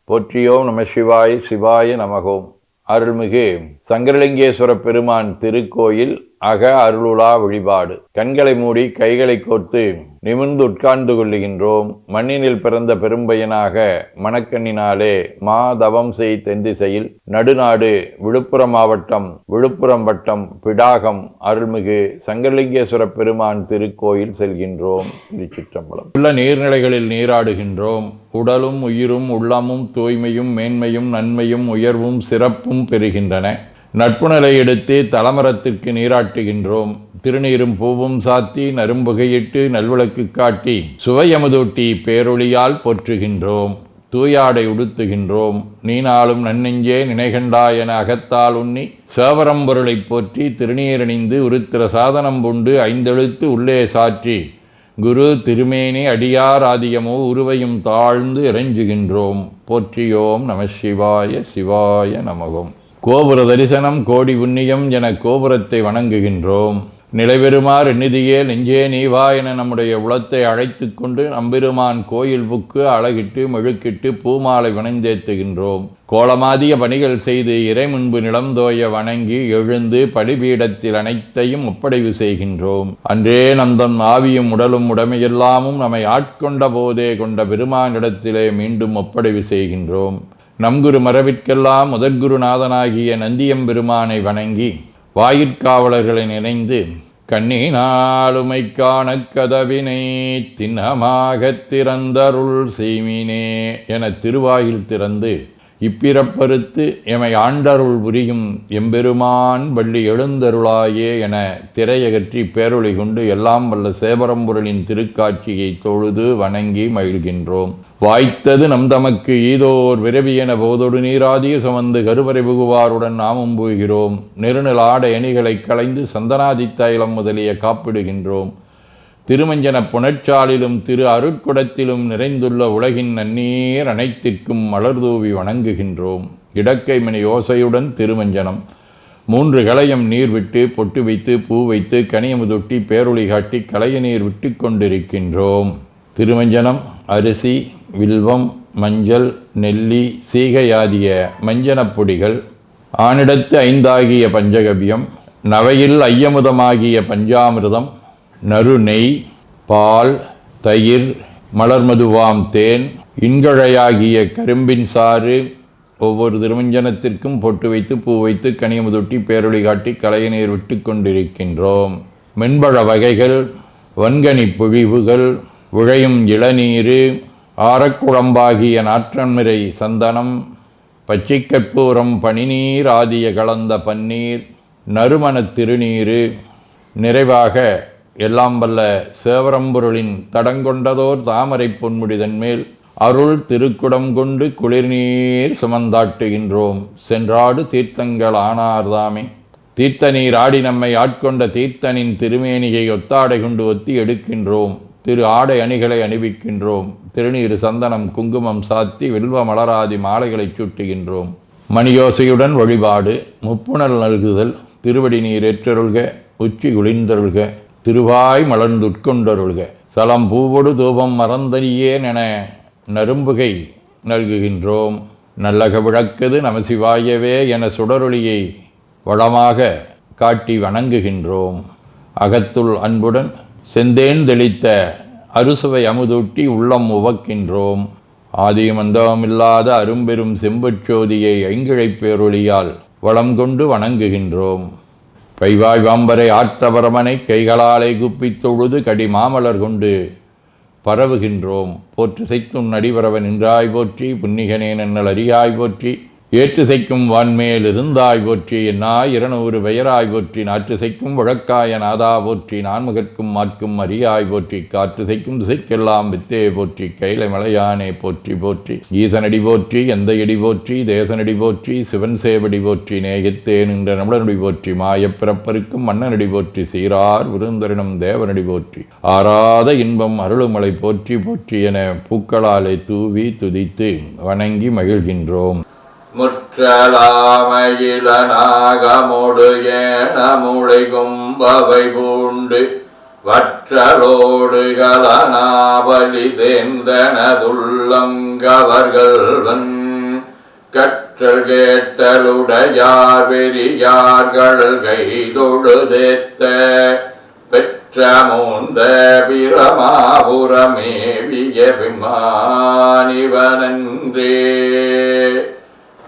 போற்றியோம் நம சிவாய சிவாய நமகோம். அருள்மிகு சங்கரலிங்கேஸ்வர பெருமான் திருக்கோயில் அக அருளுலா வழிபாடு. கண்களை மூடி கைகளை கோர்த்து நிமிர்ந்து உட்கார்ந்து கொள்ளுகின்றோம். மண்ணினில் பிறந்த பெரும்பயனாக மணக்கண்ணினாலே மாதவம் செய் தென்திசையில் நடுநாடு விழுப்புரம் மாவட்டம் விழுப்புரம் வட்டம் பிடாகம் அருள்மிகு சங்கரலிங்கேஸ்வர பெருமான் திருக்கோயில் செல்கின்றோம். திருச்சிற்றம்பலம். உள்ள நீர்நிலைகளில் நீராடுகின்றோம். உடலும் உயிரும் உள்ளமும் தூய்மையும் மேன்மையும் நன்மையும் உயர்வும் சிறப்பும் பெறுகின்றன. நட்புநிலை எடுத்து தலமரத்திற்கு நீராட்டுகின்றோம். திருநீரும் பூவும் சாத்தி நரும்புகையிட்டு நல்விளக்கு காட்டி சுவையமுதூட்டி பேரொளியால் போற்றுகின்றோம். தூயாடை உடுத்துகின்றோம். நீனாலும் நன்னெஞ்சே நினைகண்டா என அகத்தால் உண்ணி சேவரம் பொருளை போற்றி திருநீரணிந்து உருத்திர சாதனம் பூண்டு ஐந்தெழுத்து உள்ளே சாற்றி குரு திருமேனி அடியார் ஆதியமோ உருவையும் தாழ்ந்து இறைஞ்சுகின்றோம். போற்றியோம் நம சிவாய சிவாய நமகோம். கோபுர தரிசனம் கோடி புண்ணியம் என கோபுரத்தை வணங்குகின்றோம். நிலைபெறுமாறு நிதியே நெஞ்சே நீவா என நம்முடைய உளத்தை அழைத்து கொண்டு நம்பெருமான் கோயில் புக்கு அழகிட்டு மெழுக்கிட்டு பூமாலை வணந்தேத்துகின்றோம். கோலமாதிய பணிகள் செய்து இறை முன்பு நிலந்தோய வணங்கி எழுந்து பலிபீடத்தில் அனைத்தையும் ஒப்படைவு செய்கின்றோம். அன்றே நந்தன் ஆவியும் உடலும் உடமையெல்லாமும் நம்மை ஆட்கொண்ட போதே கொண்ட பெருமானிடத்திலே மீண்டும் ஒப்படைவு செய்கின்றோம். நம்குரு மரபிற்கெல்லாம் முதற்குருநாதனாகிய நந்தியம்பெருமானை வணங்கி வாயிற்காவலர்களை நினைந்து கண்ணினாலுமை காண கதவினை திண்ணமாகத் திறந்தருள் செய்மினே என திருவாயில் திறந்து இப்பிறப்பறுத்து எமை ஆண்டருள் புரியும் எம்பெருமான் வள்ளி எழுந்தருளாயே என திரையகற்றி பேரொளி கொண்டு எல்லாம் வல்ல சேவரம்பொருளின் திருக்காட்சியை தொழுது வணங்கி மகிழ்கின்றோம். வாய்த்தது நம் தமக்கு ஈதோர் விரவியென போதொடு நீராதிய சுமந்து கருவறை புகுவாருடன் நாமும் போகிறோம். நெருநல் ஆடை அணிகளை களைந்து சந்தனாதி தைலம் முதலிய காப்பிடுகின்றோம். திருமஞ்சன புனற்சாலிலும் திரு அருட்குடத்திலும் நிறைந்துள்ள உலகின் நன்னீர் அனைத்திற்கும் மலர்தூவி வணங்குகின்றோம். இடக்கைமணி ஓசையுடன் திருமஞ்சனம் 3 களையம் நீர் விட்டு பொட்டு வைத்து பூ வைத்து கனியமுதொட்டி பேரொளி காட்டி களைய நீர் விட்டு கொண்டிருக்கின்றோம். திருமஞ்சனம் அரிசி வில்வம் மஞ்சள் நெல்லி சீகையாதிய மஞ்சனப் பொடிகள் ஆனிடத்து 5 ஆகிய பஞ்சகவ்யம் நவையில் ஐயமுதமாகிய பஞ்சாமிர்தம் நறு நெய் பால் தயிர் மலர்மதுவாம் தேன் இன்கழையாகிய கரும்பின் சாறு ஒவ்வொரு திருமஞ்சனத்திற்கும் பொட்டு வைத்து பூ வைத்து கனியமுதொட்டி பேரொளி காட்டி களைய நீர் விட்டு கொண்டிருக்கின்றோம். மென்பழ வகைகள் வன்கனி பொழிவுகள் உழையும் இளநீர் ஆரக்குழம்பாகிய நாற்றன்மிரை சந்தனம் பச்சைக்கற்பூரம் பனிநீர் ஆதிய கலந்த பன்னீர் நறுமணத் திருநீர் நிறைவாக எல்லாம் வல்ல சேவரம்பொருளின் தடங்கொண்டதோர் தாமரை பொன்முடிதன் மேல் அருள் திருக்குடம் கொண்டு குளிர்நீர் சுமந்தாட்டுகின்றோம். சென்றாடு தீர்த்தங்கள் ஆனார்தாமே தீர்த்த நீர் ஆடி நம்மை ஆட்கொண்ட தீர்த்தனின் திருமேனியை ஒத்தாடை கொண்டு ஒத்தி எடுக்கின்றோம். திரு ஆடை அணிகளை அணிவிக்கின்றோம். திருநீர் சந்தனம் குங்குமம் சாத்தி வில்வ மலராதி மாலைகளை சூட்டுகின்றோம். மணியோசையுடன் வழிபாடு. முப்புணல் நல்குதல். திருவடி நீர் ஏற்றருள்க உச்சி குளிர்ந்தருள்க திருவாய் மலர்ந்துட்கொண்டருள்க சலம் பூவொடு தூபம் மறந்தறியேன் என நரும்புகை நல்குகின்றோம். நல்லக விளக்குது நமசிவாயவே என சுடரொளியை வளமாக காட்டி வணங்குகின்றோம். அகத்துள் அன்புடன் செந்தேன் தெளித்த அறுசுவை அமுதூட்டி உள்ளம் உவக்கின்றோம். ஆதியும் அந்தமில்லாத அரும்பெரும் செம்புச்சோதியை ஐங்கிழைப் பேரொளியால் வளம் கொண்டு வணங்குகின்றோம். பைவாய் வாம்பரை ஆற்றவரமனை கைகளாலை குப்பித் தொழுது கடி மாமலர் கொண்டு பரவுகின்றோம். போற்று செய்தும் நடிபரவ நின்றாய் போற்றி புன்னிகனே நன்னல் அறியாய் போற்றி ஏற்று செய்க்கும் வான்மேல் இருந்தாய் போற்றி என்னாய் 200 பெயராய் போற்றி நாற்று செய்க்கும் வழக்காய நாதா போற்றி நான்முகற்கும் மாற்கும் அறியாய் போற்றி காற்று செய்க்கும் திசைக்கெல்லாம் வித்தே போற்றி கைலை மலையானே போற்றி போற்றி ஈசனடி போற்றி எந்த எடி போற்றி தேசனடி போற்றி சிவன் சேவடி போற்றி நேயத்தே நின்ற நம்மளனடி போற்றி மாயப்பிறப்பருக்கும் மன்னனடி போற்றி சீரார் விருந்தரினும் தேவனடி போற்றி ஆராத இன்பம் அருளுமலை போற்றி போற்றி என பூக்களாலை தூவி துதித்து வணங்கி மகிழ்கின்றோம். முற்றலாமயிலனாகமொடு ஏனமுளை கும்பவை பூண்டு வற்றலோடு கலனாவலி தேர்ந்தனதுள்ளங்கவர்கள் கற்றல் கேட்டலுடையார் வெறியார்கள் கைதொழுதேத்த பெற்ற மூந்த பிரமாபுரமேவிய விமானிவனன்றே.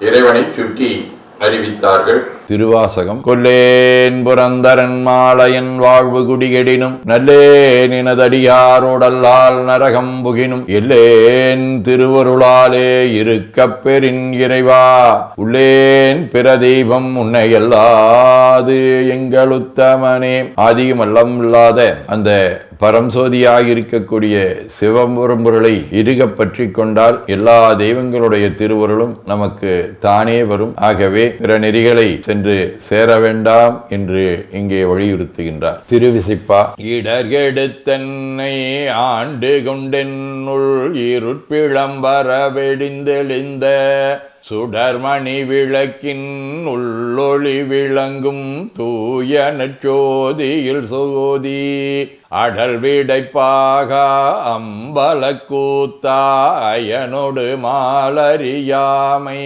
இறைவனை சுட்டி அறிவித்தார்கள். திருவாசகம். கொல்லேன் புரந்தரன் மாலையன் வாழ்வு குடிகெடினும் நல்லேன் எனதடியாரோடல்லால் நரகம் புகினும் எல்லேன் திருவருளாலே இருக்கப் பெறின் இறைவா உள்ளேன் பிற தெய்வம் உன்னையல்லாது எங்களுத்தமனே. ஆதியும் அல்லம் இல்லாத அந்த பரம்சோதியாக இருக்கக்கூடிய சிவபெரும்பொருளை இறுக பற்றி கொண்டால் எல்லா தெய்வங்களுடைய திருவருளும் நமக்கு தானே வரும். ஆகவே பிற நெறிகளை சென்று சேர வேண்டாம் என்று இங்கே வலியுறுத்துகின்றார். திருவிசைப்பா. இடர்கெடுத்தன்னை ஆண்டு கொண்டென்னுள் இருட்பிளம்பர வெடிந்தெளிந்த சுடர்மணி விளக்கின் உள்ளொளி விளங்கும் தூய நற்சோதியில் சோதி அடல் விடைப்பாக அம்பல கூத்தா அயனொடு மாலறியாமை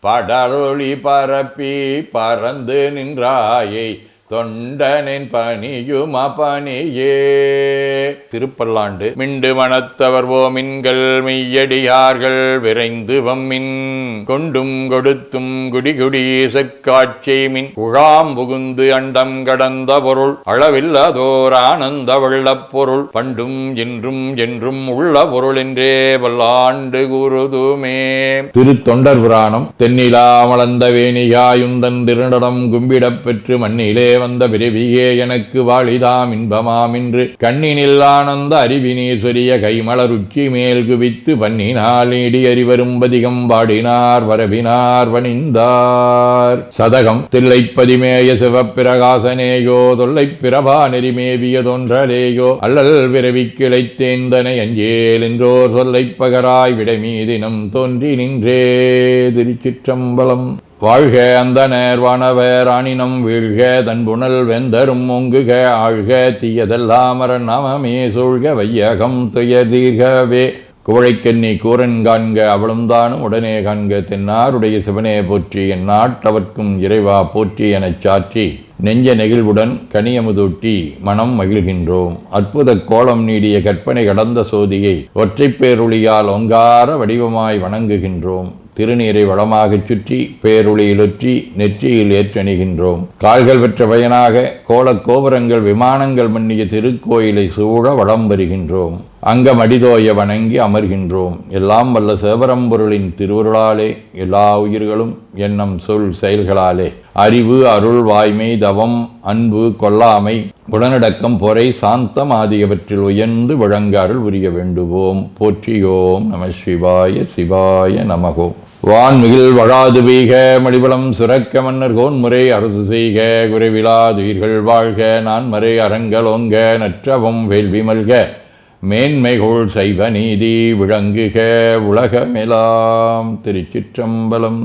படரொளி பரப்பி பறந்து நின்றாயை தொண்டனின் பணியும் பணியே. திருப்பல்லாண்டு. மிண்டு மனத்தவர் ஓமின்கள் மெய்யடியார்கள் விரைந்து வம்மின் கொண்டும் கொடுத்தும் குடிகுடி செற்காட்சி மின் குழாம் புகுந்து அண்டம் கடந்த பொருள் அளவில்லதோர் ஆனந்த வெள்ளப் பொருள் பண்டும் என்றும் என்றும் உள்ள பொருள் என்றே வல்லாண்டு குருதுமே. திருத்தொண்டர் புராணம். தென்னிலா மலர்ந்த வேணியாயுந்தன் திருநடம் கும்பிடப் பெற்று மண்ணிலே வந்த பிறவியே எனக்கு வாழிதாம் இன்பமாம் என்று கண்ணினில் ஆனந்த அறிவினீஸ்வரிய கைமலருச்சி மேல் குவித்து பண்ணினால் நீடி அறிவரும் பதிகம் பாடினார் வரவினார் வணிந்தார். சதகம். தில்லைப்பதிமேய சிவப்பிரகாசனேயோ தொல்லை பிரபா நெறிமேவிய தொன்றலேயோ அல்லல் பிறவி கிளைத்தேந்தனை அஞ்சேல் என்றோர் சொல்லை பகராய் விடைமீதினம் தோன்றி நின்றே. திருச்சிற்றம்பலம். வாழ்க அந்தனர் வானவர் ஆனினம் வீழ்க தன்புணல் வெந்தரும் ஒங்குக ஆழ்க தீயதெல்லாமர நாமமே சூழ்க வையகம் துயதீர்கவே. குவழைக்கண்ணி கூரன் காண்க அவளும் தானும் உடனே காண்க தென்னாருடைய சிவனே போற்றி என் நாட்டவர்க்கும் இறைவா போற்றி எனச் சாற்றி நெஞ்ச நெகிழ்வுடன் கனியமுதூட்டி மனம் மகிழ்கின்றோம். அற்புத கோலம் நீடிய கற்பனை கடந்த சோதியை ஒற்றைப் பேருளியால் ஒங்கார வடிவமாய் வணங்குகின்றோம். திருநீரை வளமாகச் சுற்றி பேருளியிலொற்றி நெற்றியில் ஏற்றணிகின்றோம். கால்கள் பெற்ற பயனாக கோலக் கோபுரங்கள் விமானங்கள் மன்னிய திருக்கோயிலை சூழ வளம் வருகின்றோம். அங்கமடிதோய வணங்கி அமர்கின்றோம். எல்லாம் வல்ல சிவபரம்பொருளின் திருவருளாலே எல்லா உயிர்களும் எண்ணம் சொல் செயல்களாலே அறிவு அருள் வாய்மை தவம் அன்பு கொல்லாமை குணநடக்கம் பொறை சாந்தம் ஆகியவற்றில் உயர்ந்து வழங்க அருள் புரிய வேண்டுவோம். போற்றியோம் நம சிவாய சிவாய நமகோம். வான்மிகில் வழாது வீக மடிவளம் சுரக்க மன்னர் கோன்முறை அரசு செய்க குறைவிலாதுயிர்கள் வாழ்க நான்மறை அறங்கலோங்க நற்றவம் வேள்வி மல்க மேன்மைகோள் சைவ நீதி விளங்குக உலகமெலாம். திருச்சிற்றம்பலம்.